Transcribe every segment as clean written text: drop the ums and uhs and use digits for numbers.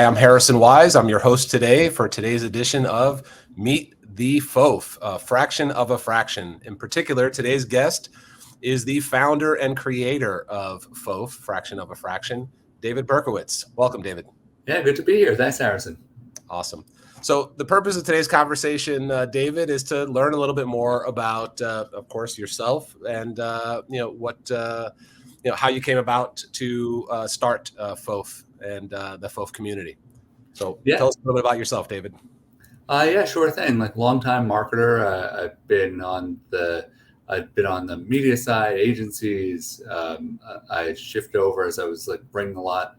Hi, I'm Harrison Wise. I'm your host today for today's edition of Meet the FOAF, a fraction of a fraction. In particular, today's guest is the founder and creator of FOAF, Fraction of a Fraction, David Berkowitz. Welcome, David. Yeah, good to be here. Thanks, Harrison. Awesome. So the purpose of today's conversation, David, is to learn a little bit more about, of course, yourself and how you came about to start FOAF and the FOAF community. So tell us a little bit about yourself, David. Yeah, sure thing. Like longtime marketer, I've been on the media side, agencies. I shifted over as I was like bringing a lot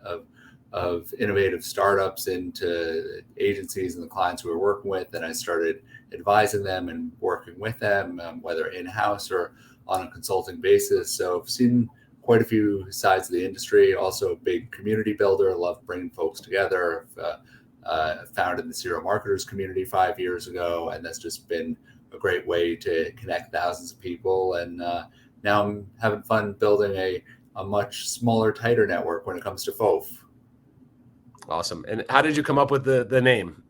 of innovative startups into agencies and the clients we were working with. And I started advising them and working with them, whether in-house or on a consulting basis. So I've seen quite a few sides of the industry. Also a big community builder. I love bringing folks together. I've founded the Serial Marketers community 5 years ago, and that's just been a great way to connect thousands of people. And now I'm having fun building a much smaller, tighter network when it comes to FOAF. Awesome. And how did you come up with the name?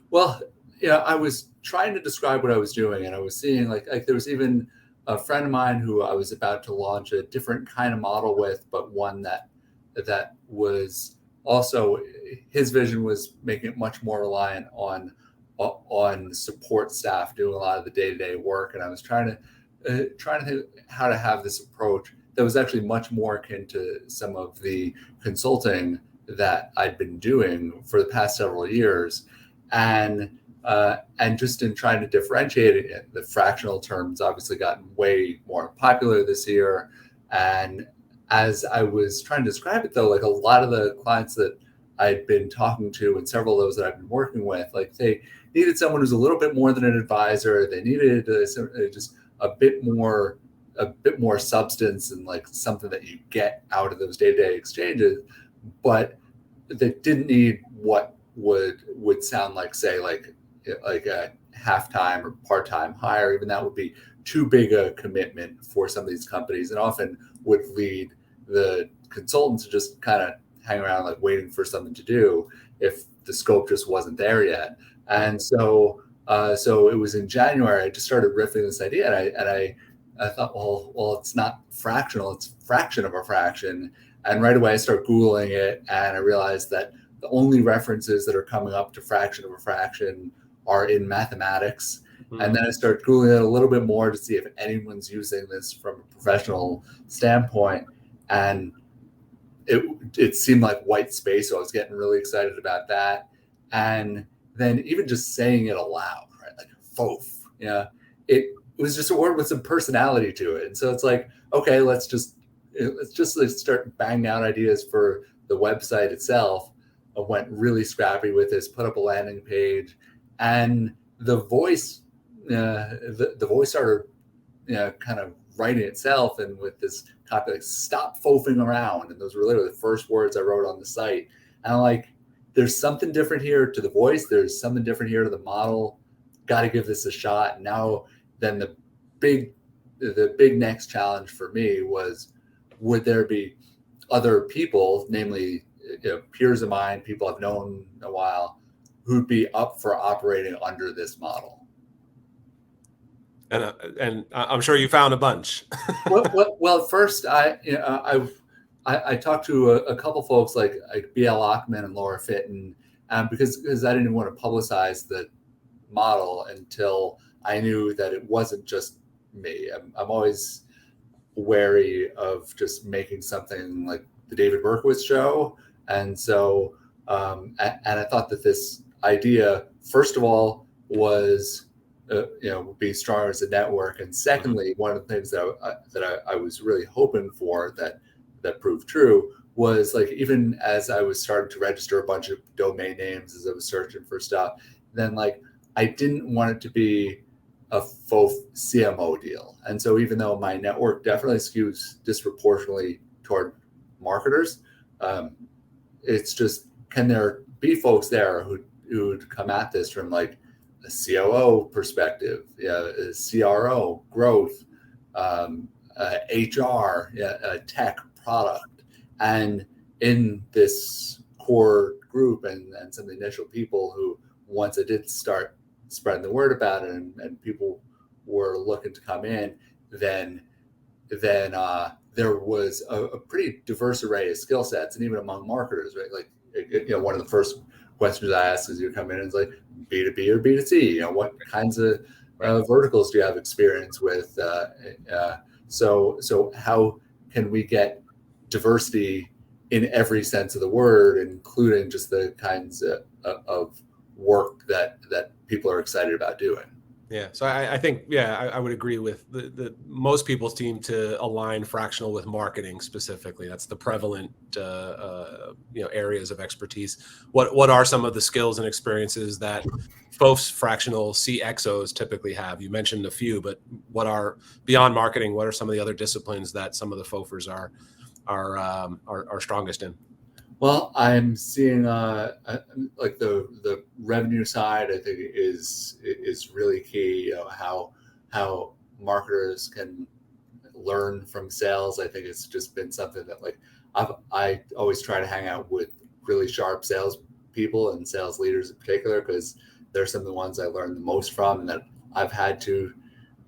Well, I was trying to describe what I was doing, and I was seeing like there was even a friend of mine who I was about to launch a different kind of model with, but one that was also, his vision was making it much more reliant on support staff doing a lot of the day-to-day work. And I was trying to think how to have this approach that was actually much more akin to some of the consulting that I'd been doing for the past several years. And just in trying to differentiate it, the fractional terms obviously gotten way more popular this year. And as I was trying to describe it, though, like a lot of the clients that I'd been talking to and several of those that I've been working with, like they needed someone who's a little bit more than an advisor. They needed just a bit more substance and like something that you get out of those day-to-day exchanges, but they didn't need what would sound like, say, like a half-time or part-time hire. Even that would be too big a commitment for some of these companies, and often would lead the consultants to just kind of hang around like waiting for something to do if the scope just wasn't there yet. And so it was in January I just started riffing this idea, and I thought, well, it's not fractional, it's fraction of a fraction. And right away I start Googling it, and I realized that the only references that are coming up to fraction of a fraction are in mathematics. And then I start Googling it a little bit more to see if anyone's using this from a professional standpoint. And it seemed like white space. So I was getting really excited about that. And then even just saying it aloud, right? Like FOAF, it was just a word with some personality to it. And so it's like, okay, let's just start banging out ideas for the website itself. I went really scrappy with this, put up a landing page, and the voice started, kind of writing itself, and with this copy like "stop foafing around," and those were literally the first words I wrote on the site. And I'm like, there's something different here to the voice. There's something different here to the model. Got to give this a shot. And now, then the big next challenge for me was, would there be other people, namely peers of mine, people I've known a while, who'd be up for operating under this model? And I'm sure you found a bunch. Well, first I talked to a couple folks like BL Achman and Laura Fitton, because I didn't even want to publicize the model until I knew that it wasn't just me. I'm always wary of just making something like the David Berkowitz show. And so, and I thought that this idea, first of all, was, would be stronger as a network. And secondly, one of the things that I was really hoping for that proved true was, like, even as I was starting to register a bunch of domain names as I was searching for stuff, then like I didn't want it to be a FOAF CMO deal. And so even though my network definitely skews disproportionately toward marketers, it's just, can there be folks there who'd come at this from like a COO perspective, a CRO, growth, HR, tech, product, and in this core group and some of the initial people who, once I did start spreading the word about it and people were looking to come in, then there was a pretty diverse array of skill sets, and even among marketers, right? Like, one of the first questions I ask as you come in is like, B2B or B2C? What kinds of verticals do you have experience with? So how can we get diversity in every sense of the word, including just the kinds of work that people are excited about doing? Yeah. So I think, I would agree with the most people seem to align fractional with marketing specifically. That's the prevalent, areas of expertise. What are some of the skills and experiences that FOAF's fractional CXOs typically have? You mentioned a few, but what are, beyond marketing, what are some of the other disciplines that some of the FOAFers are strongest in? Well, I'm seeing like the revenue side, I think is really key. How marketers can learn from sales. I think it's just been something that, like, I always try to hang out with really sharp sales people and sales leaders in particular, because they're some of the ones I learned the most from, and that I've had to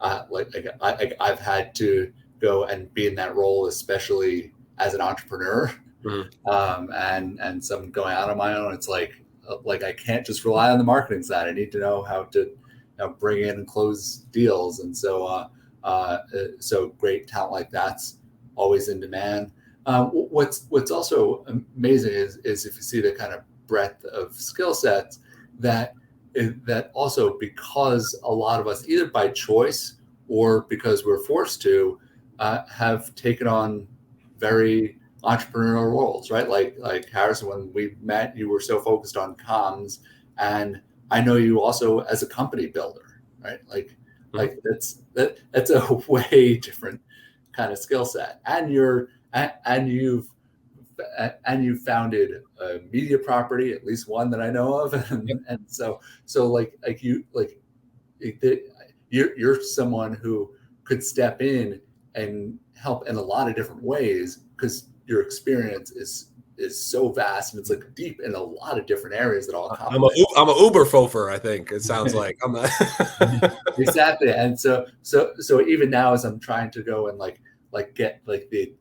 I've had to go and be in that role, especially as an entrepreneur. Mm-hmm. And some going out on my own. It's like I can't just rely on the marketing side. I need to know how to bring in and close deals. And so so great talent like that's always in demand. What's also amazing is if you see the kind of breadth of skill sets that also, because a lot of us, either by choice or because we're forced to, have taken on very entrepreneurial roles, right? Like Harrison, when we met, you were so focused on comms, and I know you also as a company builder, right? Like that's a way different kind of skill set, and you've founded a media property, at least one that I know of, and so you're someone who could step in and help in a lot of different ways, because your experience is so vast, and it's like deep in a lot of different areas that all complement. I'm a Uber fofer, I think it sounds like. I'm Exactly. And so even now, as I'm trying to go and like get like the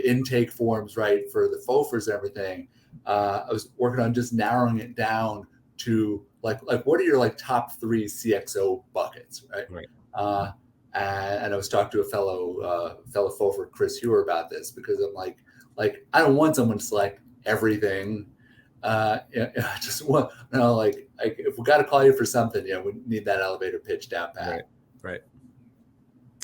intake forms right for the FOAFers and everything, I was working on just narrowing it down to like what are your like top 3 CXO buckets, right? And I was talking to a fellow FOAFer, Chris Hewer, about this, because I'm like I don't want someone to select everything. I just want, like if we got to call you for something, we need that elevator pitch down pat. Right.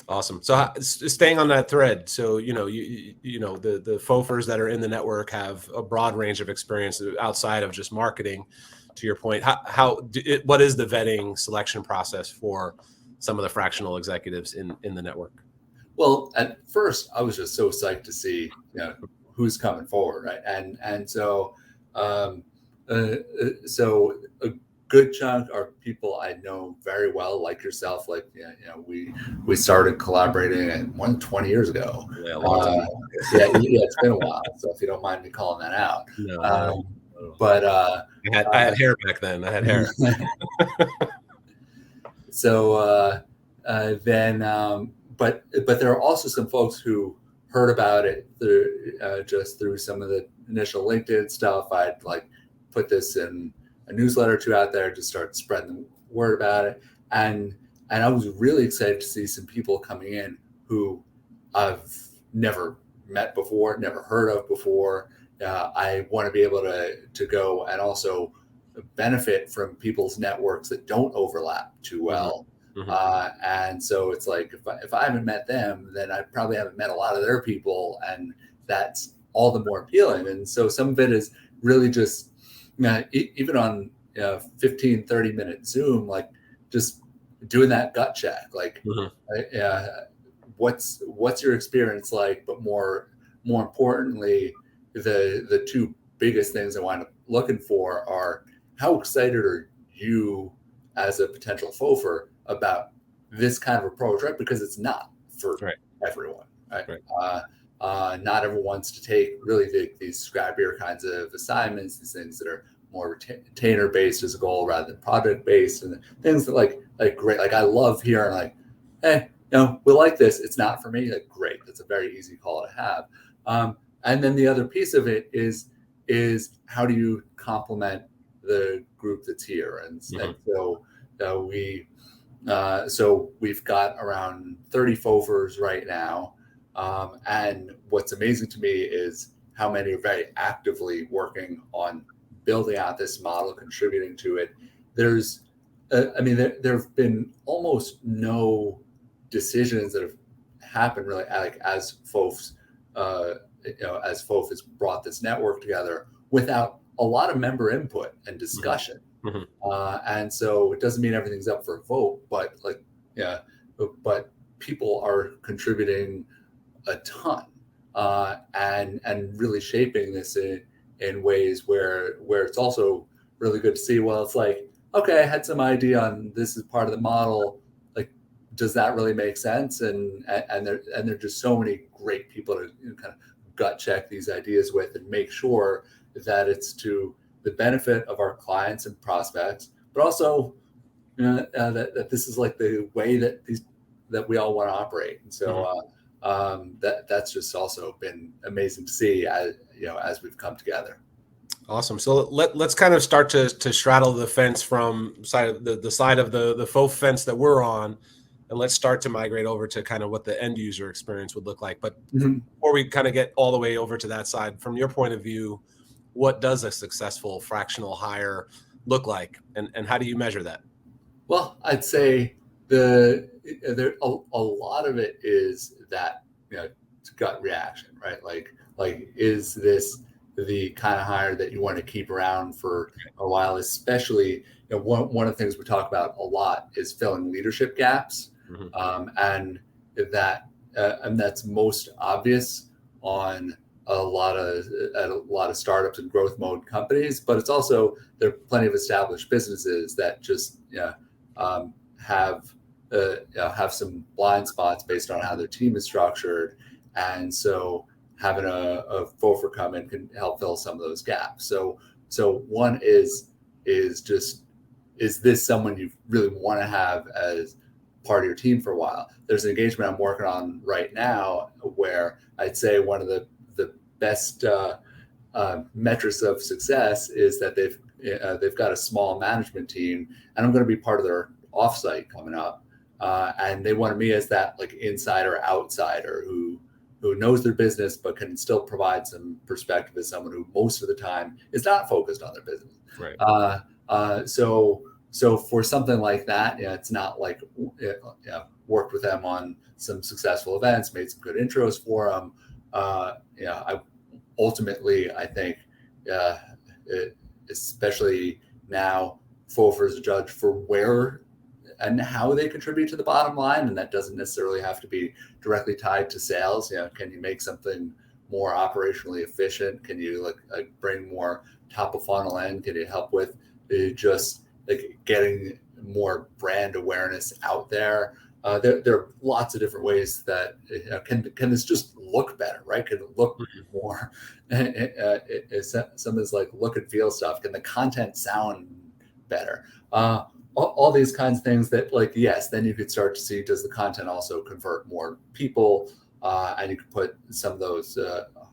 Awesome. So staying on that thread, so the FOAFers that are in the network have a broad range of experience outside of just marketing. To your point, what is the vetting selection process for some of the fractional executives in the network? Well, at first, I was just so psyched to see who's coming forward, right? And so so a good chunk are people I know very well, like yourself. Like we started collaborating more than 20 years ago. Yeah, a long time. It's been a while. So if you don't mind me calling that out. No. But I had hair back then. I had hair. So then, but there are also some folks who heard about it just through some of the initial LinkedIn stuff. I'd like put this in a newsletter or two out there to start spreading the word about it, and I was really excited to see some people coming in who I've never met before, never heard of before. I want to be able to go and also benefit from people's networks that don't overlap too well. Mm-hmm. And so it's like, if I haven't met them, then I probably haven't met a lot of their people, and that's all the more appealing. And so some of it is really just, even on 15, 30-minute Zoom, like just doing that gut check, like, what's your experience like? But more importantly, the 2 biggest things I wind up looking for are, how excited are you as a potential FOAFer about this kind of approach, right? Because it's not for everyone, right? Not everyone wants to take really these scrappier kinds of assignments, these things that are more retainer based as a goal rather than project based, and things that like great. Like I love hearing like, hey, we like this. It's not for me. Like great. That's a very easy call to have. And then the other piece of it is how do you complement the group that's here? And so we've got around 30 FOAFers right now. And what's amazing to me is how many are very actively working on building out this model, contributing to it. There have been almost no decisions that have happened really like as FOAFs, as FOAF has brought this network together without a lot of member input and discussion. And so it doesn't mean everything's up for a vote, but but people are contributing a ton and really shaping this in ways where it's also really good to see. Well, it's like, okay, I had some idea on this as part of the model. Like, does that really make sense? And there are just so many great people to kind of gut check these ideas with and make sure that it's to the benefit of our clients and prospects, but also that this is like the way that we all want to operate. And so that's just also been amazing to see as we've come together. Awesome. So let's kind of start to straddle the fence from the side of the FOAF fence that we're on, and let's start to migrate over to kind of what the end user experience would look like. But before we kind of get all the way over to that side, from your point of view, what does a successful fractional hire look like, and how do you measure that? Well, I'd say a lot of it is that gut reaction, right? Like is this the kind of hire that you want to keep around for a while? Especially, one of the things we talk about a lot is filling leadership gaps, and that's most obvious on a lot of startups and growth mode companies, but it's also there are plenty of established businesses that just have some blind spots based on how their team is structured, and so having a FOAFer come in can help fill some of those gaps. So one is this someone you really want to have as part of your team for a while? There's an engagement I'm working on right now where I'd say one of the best metrics of success is that they've got a small management team, and I'm going to be part of their offsite coming up, and they wanted me as that like insider outsider who knows their business but can still provide some perspective as someone who most of the time is not focused on their business. Right. So for something like that, it's not like worked with them on some successful events, made some good intros for them. I think especially now, FOAFers judge for where and how they contribute to the bottom line, and that doesn't necessarily have to be directly tied to sales. Can you make something more operationally efficient? Can you like bring more top of funnel in? Can you help with just like getting more brand awareness out there? There are lots of different ways that can this just look better, right? Can it look more? Some of this like look and feel stuff. Can the content sound better? All these kinds of things that yes, then you could start to see, does the content also convert more people? And you could put some of those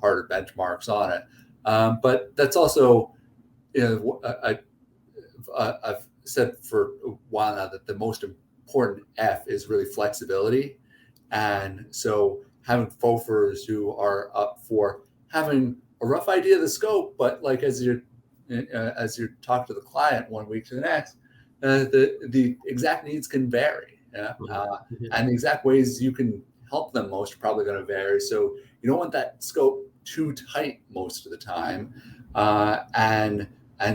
harder benchmarks on it. But that's also, I've said for a while now that the most important F is really flexibility. And so having FOAFers who are up for having a rough idea of the scope, but as you talk to the client one week to the next, the exact needs can vary, and the exact ways you can help them most are probably going to vary. So you don't want that scope too tight most of the time, and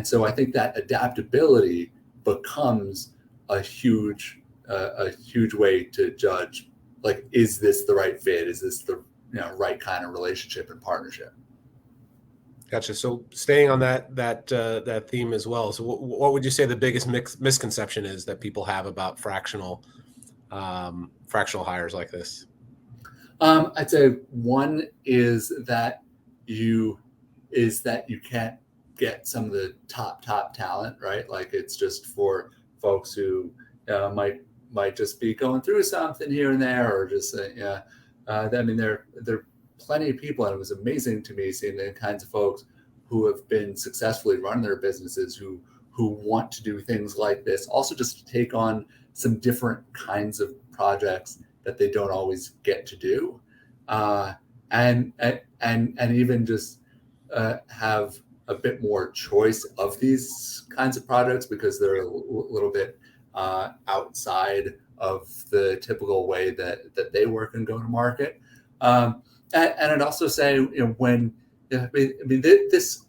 so I think that adaptability becomes a huge way to judge, is this the right fit? Is this the right kind of relationship and partnership? Gotcha. So staying on that theme as well. So what would you say the biggest misconception is that people have about fractional hires like this? I'd say one is that you can't get some of the top talent, right? Like it's just for folks who might just be going through something here and there, or just I mean, there are plenty of people, and it was amazing to me seeing the kinds of folks who have been successfully running their businesses who want to do things like this, also just to take on some different kinds of projects that they don't always get to do, and even just have a bit more choice of these kinds of projects because they're a little bit outside of the typical way that they work and go to market. And I'd also say, when I mean this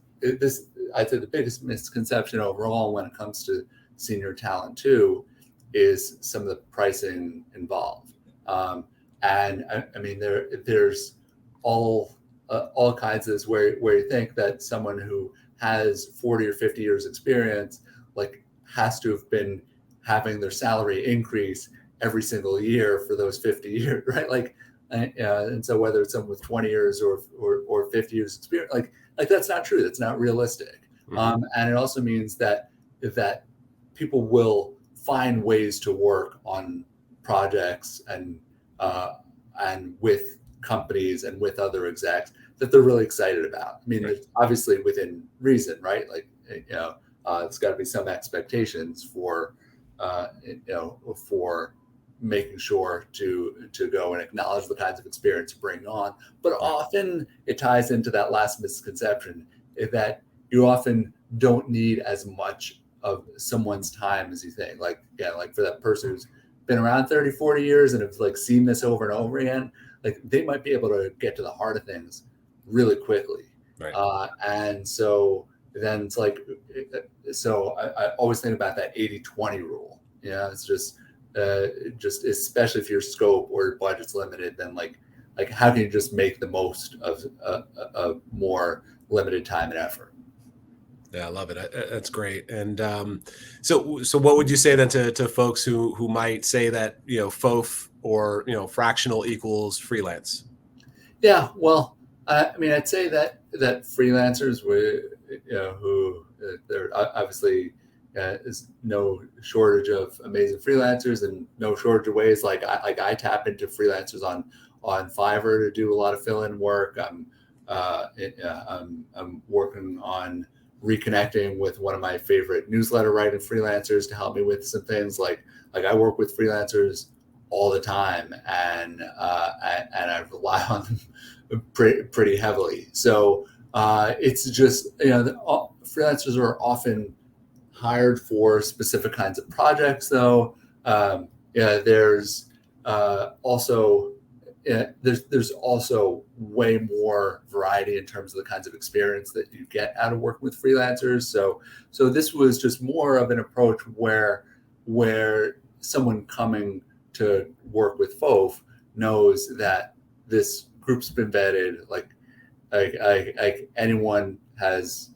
I'd say the biggest misconception overall when it comes to senior talent too is some of the pricing involved. And I mean there's all kinds of this where you think that someone who has 40 or 50 years experience like has to have been having their salary increase every single year for those 50 years, right? Like, and so whether it's someone with 20 years or 50 years experience, like that's not true. That's not realistic. Mm-hmm. And it also means that people will find ways to work on projects and with companies and with other execs that they're really excited about. I mean, right. Obviously within reason, right? Like, it's got to be some expectations for making sure to go and acknowledge the kinds of experience you bring on. But often it ties into that last misconception that you often don't need as much of someone's time as you think. Like, like for that person who's been around 30, 40 years and have like seen this over and over again, like they might be able to get to the heart of things really quickly. Right. And so then it's like, so I always think about that 80-20 rule. It's just especially if your scope or your budget's limited, then like how can you just make the most of more limited time and effort? Yeah, I love it. That's great. And so what would you say then to folks who might say that FOAF or fractional equals freelance? Yeah, well, I mean, I'd say that freelancers who there obviously is no shortage of amazing freelancers and no shortage of ways like I tap into freelancers on Fiverr to do a lot of fill-in work. I'm working on reconnecting with one of my favorite newsletter writing freelancers to help me with some things like I work with freelancers all the time and I rely on them pretty heavily. So it's just freelancers are often hired for specific kinds of projects though. There's also way more variety in terms of the kinds of experience that you get out of working with freelancers. So this was just more of an approach where someone coming to work with FOAF knows that this group's been vetted, like anyone has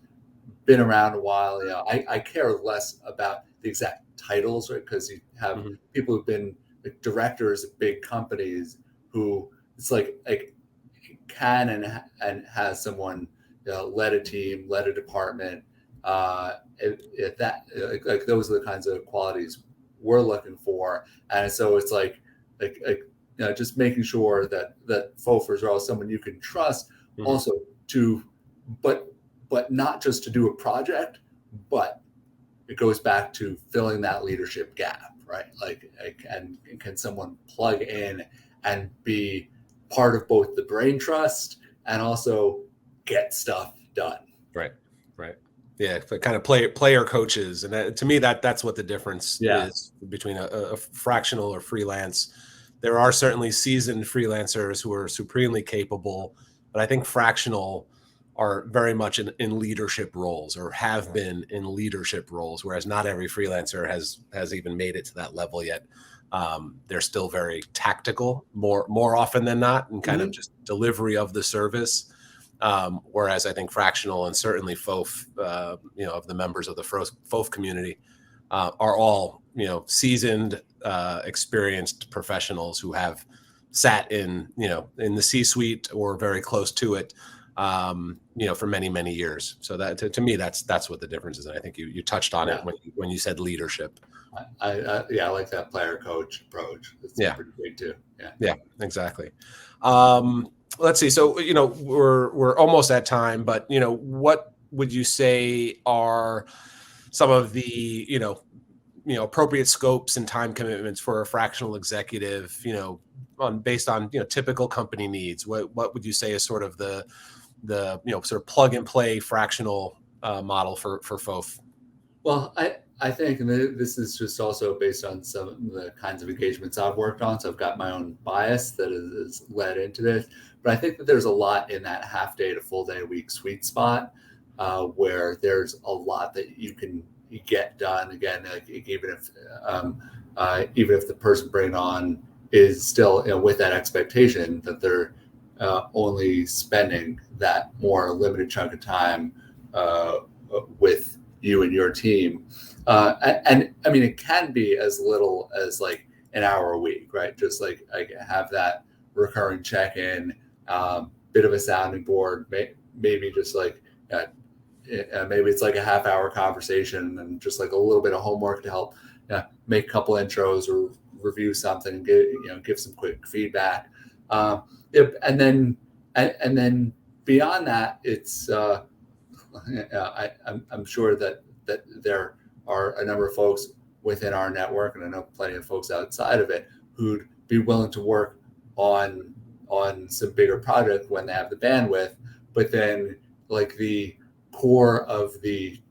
been around a while. I care less about the exact titles, right? Because you have mm-hmm. people who've been like directors of big companies who it's like can and has someone led a team, led a department. That like those are the kinds of qualities we're looking for, and so it's like just making sure that FOAFers are all someone you can trust, mm-hmm. also to, but not just to do a project, but it goes back to filling that leadership gap, right? And can someone plug in and be part of both the brain trust and also get stuff done. Right. Yeah, kind of player coaches, and to me that's what the difference is between a fractional or freelance. There are certainly seasoned freelancers who are supremely capable, but I think fractional are very much in leadership roles or have been in leadership roles, whereas not every freelancer has even made it to that level yet. They're still very tactical, more often than not, and kind mm-hmm. of just delivery of the service. Whereas I think fractional and certainly FOAF, of the members of the FOAF community, are all seasoned, experienced professionals who have sat in the C-suite or very close to it, for many, many years. So that to me, that's what the difference is. And I think you touched on it when you said leadership. I like that player coach approach. It's pretty big too. Yeah, exactly. Let's see. So we're almost at time, but what would you say are some of the appropriate scopes and time commitments for a fractional executive, based on typical company needs? What would you say is sort of the sort of plug and play fractional model for FOAF? Well, I think, and this is just also based on some of the kinds of engagements I've worked on, so I've got my own bias that is led into this. But I think that there's a lot in that half day to full day a week sweet spot where there's a lot that you can get done. Again, like even if the person bringing on is still with that expectation that they're only spending that more limited chunk of time with you and your team. And I mean, it can be as little as like an hour a week, right? Just like I have that recurring check-in, bit of a sounding board, maybe just like maybe it's like a half-hour conversation and just like a little bit of homework to help make a couple intros or review something, give some quick feedback, and then beyond that, it's I'm sure that there are a number of folks within our network, and I know plenty of folks outside of it who'd be willing to work on some bigger project when they have the bandwidth. But then, like the core of the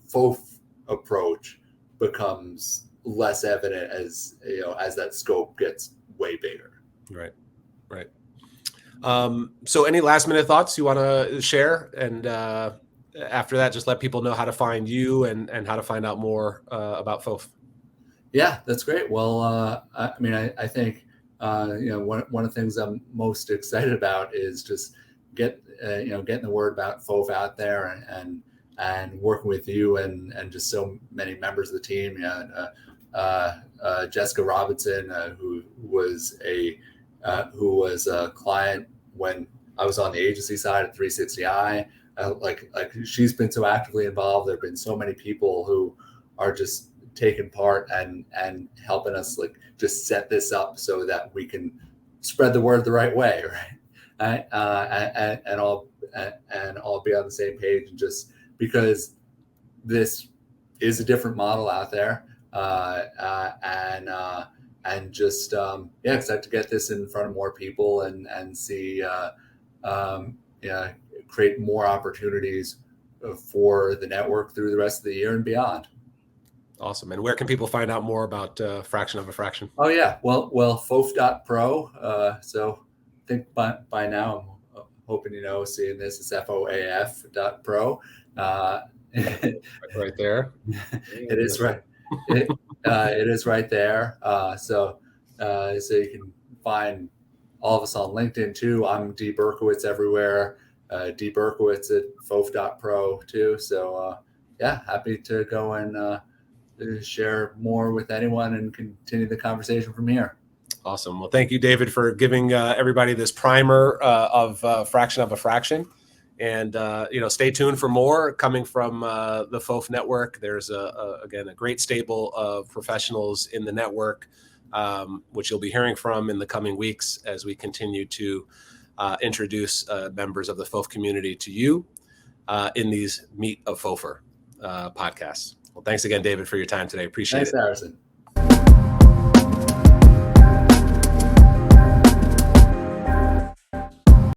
FOAF approach becomes less evident as that scope gets way bigger. Right. So any last minute thoughts you want to share? And after that, just let people know how to find you and how to find out more about FOAF. Yeah, that's great. Well, I mean, I think, one of the things I'm most excited about is just getting the word about FOAF out there and working with you and just so many members of the team. Jessica Robinson, who was a client when I was on the agency side at 360i. Like she's been so actively involved. There have been so many people who are just taking part and helping us like just set this up so that we can spread the word the right way, right? And all be on the same page, and just because this is a different model out there, and just excited to get this in front of more people and see create more opportunities for the network through the rest of the year and beyond. Awesome. And where can people find out more about Fraction-of-a-Fraction? Oh yeah, well, FOAF.pro. So I think by now I'm hoping seeing this is FOAF.pro. Right there. It is right. It is right there. So you can find all of us on LinkedIn too. I'm D Berkowitz everywhere. D Berkowitz at FOAF.pro too. So happy to go and share more with anyone and continue the conversation from here. Awesome. Well, thank you, David, for giving everybody this primer of Fraction-of-a-Fraction. And, stay tuned for more coming from the FOAF network. There's, again, a great stable of professionals in the network, which you'll be hearing from in the coming weeks as we continue to introduce members of the FOAF community to you in these Meet a FOAFer podcasts. Well, thanks again, David, for your time today. Appreciate it. Thanks, Harrison.